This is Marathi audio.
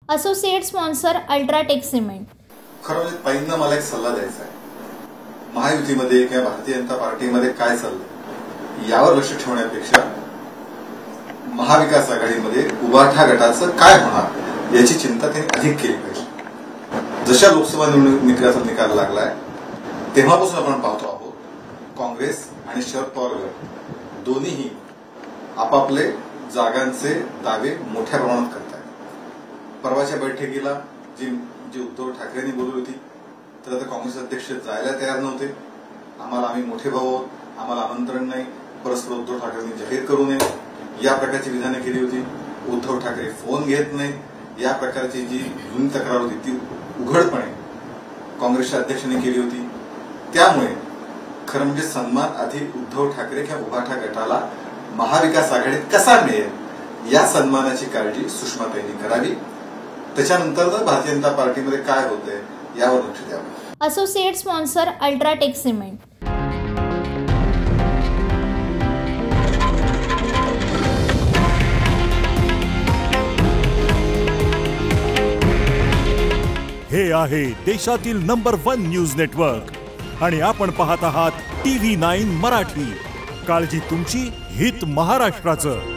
Associate sponsor UltraTech cement. खरं म्हणजे ताईंना मला एक सल्ला द्यायचा आहे। महायुतीमध्ये किंवा भारतीय जनता पार्टीमध्ये काय चाललंय यावर लक्ष ठेवण्यापेक्षा महाविकास आघाडीमध्ये उभाठा गटाचं काय होणार याची चिंता त्यांनी अधिक केली पाहिजे। जशा लोकसभा निवडणुकीचा निकाल लागलाय तेव्हापासून आपण पाहतो आहोत काँग्रेस आणि शरद पवार गट दोन्हीही आपापले जागांचे दावे मोठ्या प्रमाणात करतात। परवाच्या बैठकीला जी उद्धव ठाकरेंनी बोलवली होती तर आता काँग्रेस अध्यक्ष जायला तयार नव्हते। आम्ही मोठे भाऊ आहोत, आम्हाला आमंत्रण नाही, परस्पर उद्धव ठाकरेंनी जाहीर करू नये या प्रकारची विधाने केली होती। उद्धव ठाकरे फोन घेत नाही या प्रकारची जी जुनी तक्रार होती ती उघडपणे काँग्रेसच्या अध्यक्षांनी केली होती। त्यामुळे खरं म्हणजे सन्मान आधी उद्धव ठाकरे किंवा उभाठा गटाला महाविकास आघाडीत कसा मिळेल या सन्मानाची काळजी सुषमाताईंनी करावी। त्याच्यानंतर भारतीय जनता पार्टीमध्ये काय होतंय यावर लक्ष द्यावं। Associate sponsor UltraTech cement. हे आहे देशातील नंबर 1 न्यूज नेटवर्क आणि आपण पाहत आहात TV9 मराठी। काळजी तुमची, हित महाराष्ट्राचं।